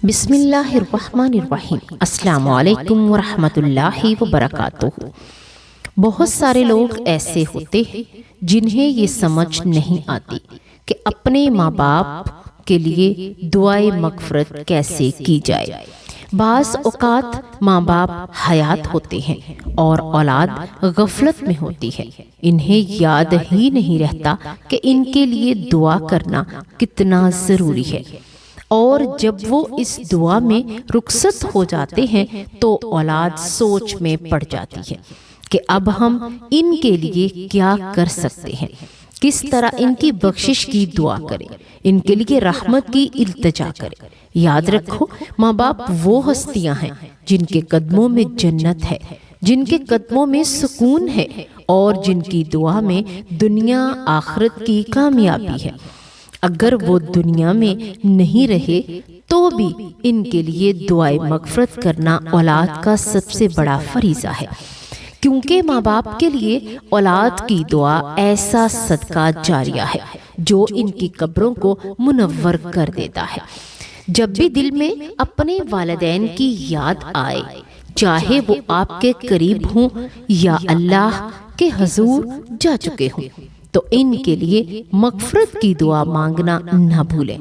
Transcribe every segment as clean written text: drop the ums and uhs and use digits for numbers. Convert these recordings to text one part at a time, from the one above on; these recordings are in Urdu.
بسم اللہ الرحمن الرحیم۔ السلام علیکم ورحمۃ اللہ وبرکاتہ۔ بہت سارے لوگ ایسے ہوتے ہیں جنہیں یہ سمجھ نہیں آتی کہ اپنے ماں باپ کے لیے دعائے مغفرت کیسے کی جائے۔ بعض اوقات ماں باپ حیات ہوتے ہیں اور اولاد غفلت میں ہوتی ہے، انہیں یاد ہی نہیں رہتا کہ ان کے لیے دعا کرنا کتنا ضروری ہے، اور جب وہ اس دعا میں رخصت ہو جاتے ہیں تو اولاد سوچ میں پڑ جاتی ہے کہ اب ہم ان کے لیے کیا کر سکتے ہیں، کس طرح ان کی بخشش کی دعا کریں، ان کے لیے رحمت کی التجا کریں۔ یاد رکھو، ماں باپ وہ ہستیاں ہیں جن کے قدموں میں جنت ہے، جن کے قدموں میں سکون ہے، اور جن کی دعا میں دنیا آخرت کی کامیابی ہے۔ اگر وہ دنیا میں نہیں رہے تو بھی ان کے لیے دعائے مغفرت کرنا اولاد کا سب سے بڑا فریضہ ہے، کیونکہ ماں باپ کے لیے اولاد کی دعا ایسا صدقہ جاریہ ہے جو ان کی قبروں کو منور کر دیتا ہے۔ جب بھی دل میں اپنے والدین کی یاد آئے، چاہے وہ آپ کے قریب ہوں یا اللہ کے حضور جا چکے ہوں، تو ان کے لیے مغفرت کی دعا مانگنا نہ بھولیں۔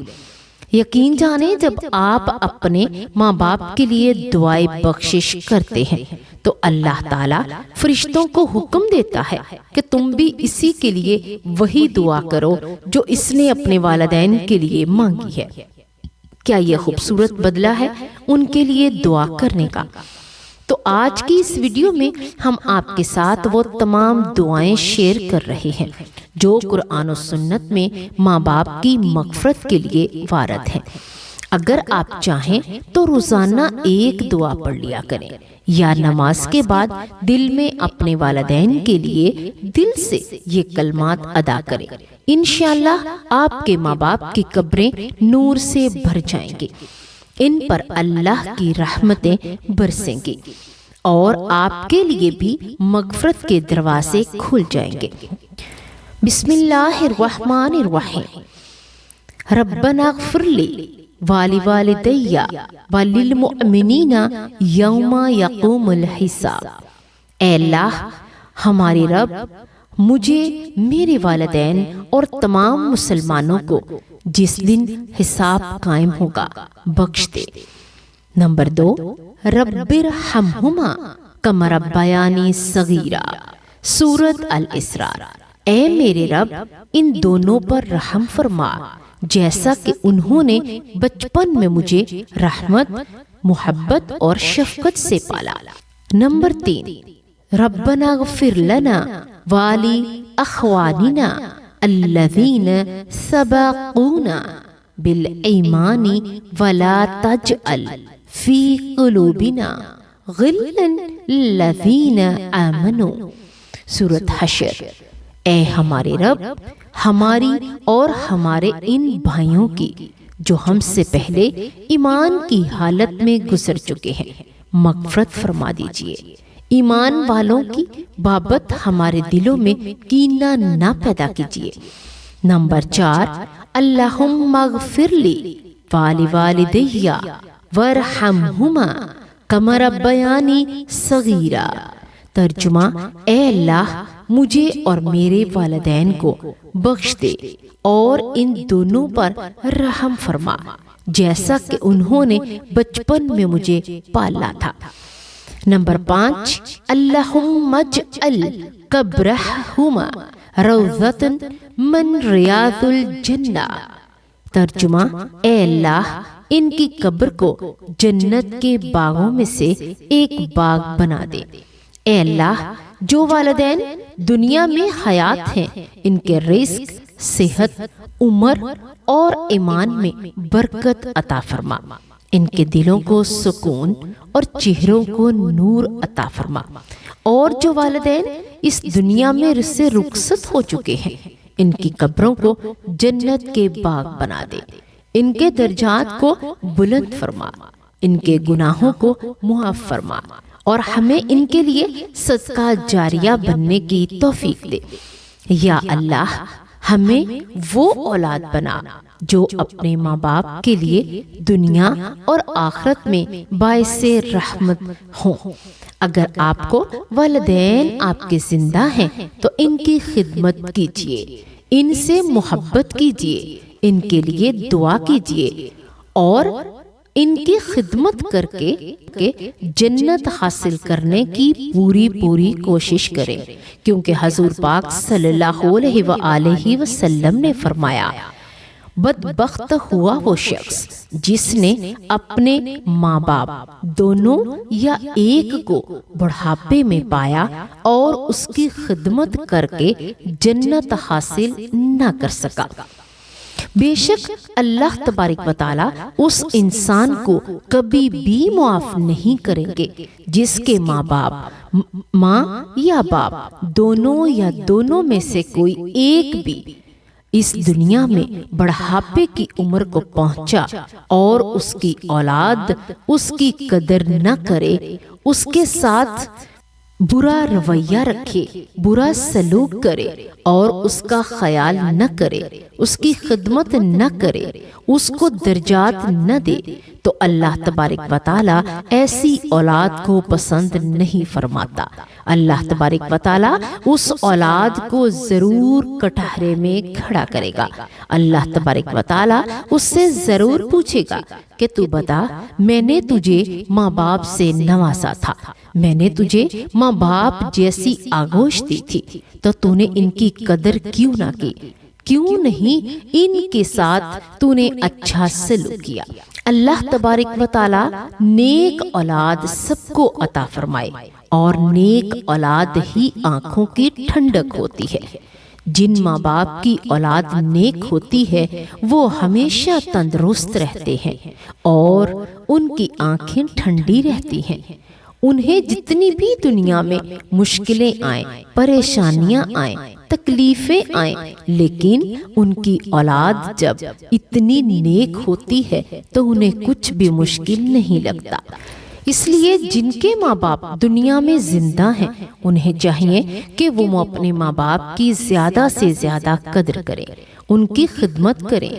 یقین جانیں، جب آپ اپنے ماں باپ کے لیے دعائے بخشش کرتے ہیں تو اللہ تعالیٰ فرشتوں کو حکم دیتا ہے کہ تم بھی اسی کے لیے وہی دعا کرو جو اس نے اپنے والدین کے لیے مانگی ہے۔ کیا یہ خوبصورت بدلہ ہے ان کے لیے دعا کرنے کا؟ تو آج کی اس ویڈیو میں ہم آپ کے ساتھ وہ تمام دعائیں شیئر کر رہے ہیں جو قرآن و سنت میں ماں باپ کی مغفرت کے لیے وارد ہیں۔ اگر آپ چاہیں تو روزانہ ایک دعا پڑھ لیا کریں، یا نماز کے بعد دل میں اپنے والدین کے لیے دل سے یہ کلمات ادا کریں۔ انشاءاللہ آپ کے ماں باپ کی قبریں نور سے بھر جائیں گی، ان پر اللہ کی رحمتیں برسیں گی، اور آپ کے لیے بھی مغفرت کے دروازے کھل جائیں گے۔ بسم اللہ الرحمن الرحیم۔ ربنا اغفر لی ولوالدی وللمؤمنین یوم یقوم الحساب۔ اے اللہ، ہمارے رب، مجھے، میرے والدین اور تمام مسلمانوں کو جس دن حساب قائم ہوگا بخش دے۔ نمبر 2، رب ارحمہما کما ربیانی صغیرا۔ سورۃ الاسراء۔ اے میرے رب، ان دونوں پر رحم فرما جیسا کہ انہوں نے بچپن میں مجھے رحمت، محبت اور شفقت سے پالا۔ نمبر 3، ربنا اغفر لنا ولی اخواننا الذین سبقونا بالایمان ولا تجعل فی قلوبنا غلا للذین آمنوا۔ سورۃ حشر۔ اے ہمارے رب، ہماری اور ہمارے ان بھائیوں کی جو ہم سے پہلے ایمان کی حالت میں گزر چکے ہیں مغفرت فرما دیجئے۔ ایمان والوں کی بابت ہمارے دلوں میں کینہ نہ پیدا کیجیے۔ نمبر 4، اللہم اغفر لی ولوالدی وارحمہما کما ربیانی صغیرا۔ ترجمہ، اے اللہ، مجھے اور میرے والدین کو بخش دے اور ان دونوں پر رحم فرما جیسا کہ انہوں نے بچپن میں مجھے پالا تھا۔ نمبر 5، اللہم اجعل قبرہما روضۃ من ریاض الجنہ۔ ترجمہ، اے اللہ، ان کی قبر کو جنت کے باغوں میں سے ایک باغ بنا دے۔ اے اللہ، جو والدین دنیا میں حیات ہیں ان کے رزق، صحت، عمر اور ایمان میں برکت عطا فرما، ان کے دلوں کو سکون اور چہروں کو نور عطا فرما، اور جو والدین اس دنیا میں سے رخصت ہو چکے ہیں ان کی قبروں کو جنت کے باغ بنا دے، ان کے درجات کو بلند فرما، ان کے گناہوں کو معاف فرما، اور ہمیں ان کے لیے صدقہ جاریہ بننے کی توفیق دے۔ یا اللہ، ہمیں وہ اولاد بنا جو اپنے ماں باپ کے لیے دنیا اور آخرت میں باعث رحمت ہوں۔ اگر آپ کو والدین آپ کے زندہ ہیں تو ان کی خدمت کیجیے، ان سے محبت کیجیے، ان کے لیے دعا کیجیے اور ان کی خدمت کر کے جنت حاصل کرنے کی پوری کوشش کریں، کیونکہ حضور پاک صلی اللہ علیہ وآلہ وسلم نے فرمایا، بدبخت ہوا وہ شخص جس نے اپنے ماں باپ دونوں یا ایک کو بڑھاپے میں پایا اور اس کی خدمت کر کے جنت حاصل نہ کر سکا۔ بے شک اللہ تبارک و تعالی اس انسان کو کبھی بھی معاف نہیں کریں گے جس کے ماں باپ، ماں یا باپ دونوں یا دونوں میں سے کوئی ایک بھی اس دنیا میں بڑھاپے کی عمر کو پہنچا اور اس کی اولاد اس کی قدر نہ کرے، اس کے ساتھ برا رویہ رکھے، برا سلوک کرے اور اس کا خیال نہ کرے، اس کی خدمت نہ کرے، اس کو درجات نہ دے، تو اللہ تبارک و تعالی ایسی اولاد کو پسند نہیں فرماتا۔ اللہ تبارک و تعالی اس اولاد کو ضرور کٹہرے میں کھڑا کرے گا۔ اللہ تبارک و تعالی اس سے ضرور پوچھے گا کہ تو بتا، میں نے تجھے ماں باپ سے نوازا تھا، میں نے تجھے ماں باپ جیسی آغوش دی تھی، تو نے ان کی قدر کیوں نہ کی؟ کیوں نہیں ان کے ساتھ نے اچھا سلوک کیا؟ اللہ تبارک و تعالی نیک اولاد سب کو عطا فرمائے، اور نیک اولاد ہی آنکھوں کی ٹھنڈک ہوتی ہے۔ جن ماں باپ کی اولاد نیک ہوتی ہے وہ ہمیشہ تندرست رہتے ہیں اور ان کی آنکھیں ٹھنڈی رہتی ہیں۔ انہیں جتنی بھی دنیا میں مشکلیں آئیں، پریشانیاں آئیں، تکلیفیں آئیں، لیکن ان کی اولاد جب اتنی نیک ہوتی ہے تو انہیں کچھ بھی مشکل نہیں لگتا۔ اس لیے جن کے ماں باپ دنیا میں زندہ ہیں انہیں چاہیے کہ وہ اپنے ماں باپ کی زیادہ سے زیادہ قدر کریں، ان کی خدمت کریں،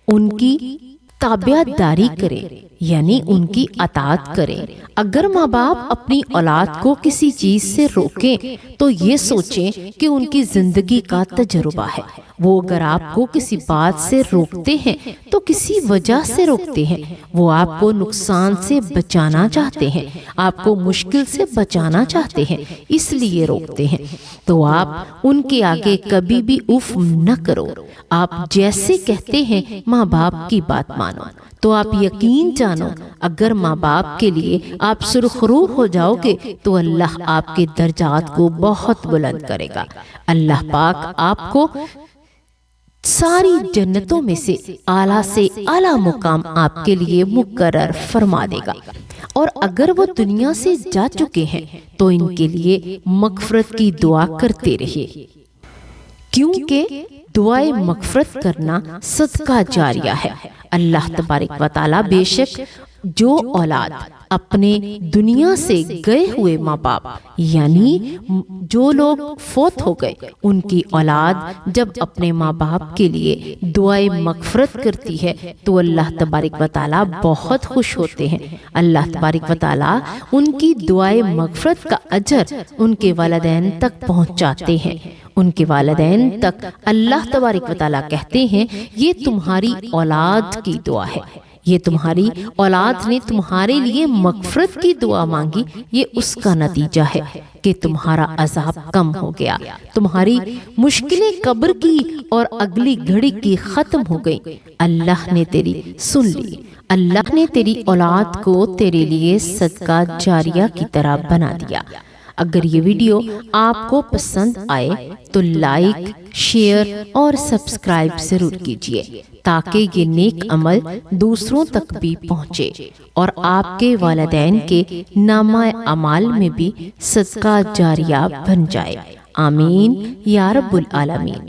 ان کی تابعہ داری کریں، یعنی ان کی اطاعت کریں۔ اگر ماں باپ اپنی اولاد کو کسی چیز سے روکیں تو یہ سوچیں کہ ان کی زندگی کا تجربہ ہے۔ وہ اگر آپ کو کسی بات سے روکتے ہیں تو کسی وجہ سے روکتے ہیں، وہ آپ کو نقصان سے بچانا چاہتے ہیں، آپ کو مشکل سے بچانا چاہتے ہیں، اس لیے روکتے ہیں۔ تو آپ ان کے آگے کبھی بھی اف نہ کرو۔ آپ جیسے کہتے ہیں ماں باپ کی بات مانو، تو آپ یقین جانو اگر ماں باپ کے لیے آپ سرخرو ہو جاؤ گے تو اللہ آپ کے درجات کو بہت بلند کرے گا۔ اللہ پاک آپ کو ساری جنتوں میں سے اعلیٰ مقام آپ کے لیے مقرر فرما دے گا۔ اور اگر وہ دنیا سے جا چکے ہیں تو ان کے لیے مغفرت کی دعا کرتے رہیے، کیونکہ دعائے مغفرت کرنا صدقہ جاریہ ہے۔ اللہ تبارک و تعالی بے شک جو اولاد اپنے دنیا سے گئے ہوئے ماں باپ، یعنی جو لوگ فوت ہو گئے، ان کی اولاد جب اپنے ماں باپ کے لیے دعائے مغفرت کرتی ہے تو اللہ تبارک و تعالی بہت خوش ہوتے ہیں۔ اللہ تبارک و تعالی ان کی دعائے مغفرت کا اجر ان کے والدین تک پہنچاتے ہیں۔ ان کے والدین تک اللہ تبارک و تعالی کہتے ہیں یہ تمہاری اولاد کی دعا ہے، یہ تمہاری اولاد نے تمہارے لیے مغفرت کی دعا مانگی، یہ اس کا نتیجہ ہے کہ تمہارا عذاب کم ہو گیا، تمہاری مشکلیں قبر کی اور اگلی گھڑی کی ختم ہو گئی، اللہ نے تیری سن لی، اللہ نے تیری اولاد کو تیرے لیے صدقہ جاریہ کی طرح بنا دیا۔ اگر یہ ویڈیو آپ کو پسند آئے تو لائک، شیئر اور سبسکرائب ضرور کیجیے تاکہ یہ نیک عمل دوسروں تک بھی پہنچے اور آپ کے والدین کے نامہ اعمال میں بھی صدقہ جاریہ بن جائے۔ آمین یا رب العالمین۔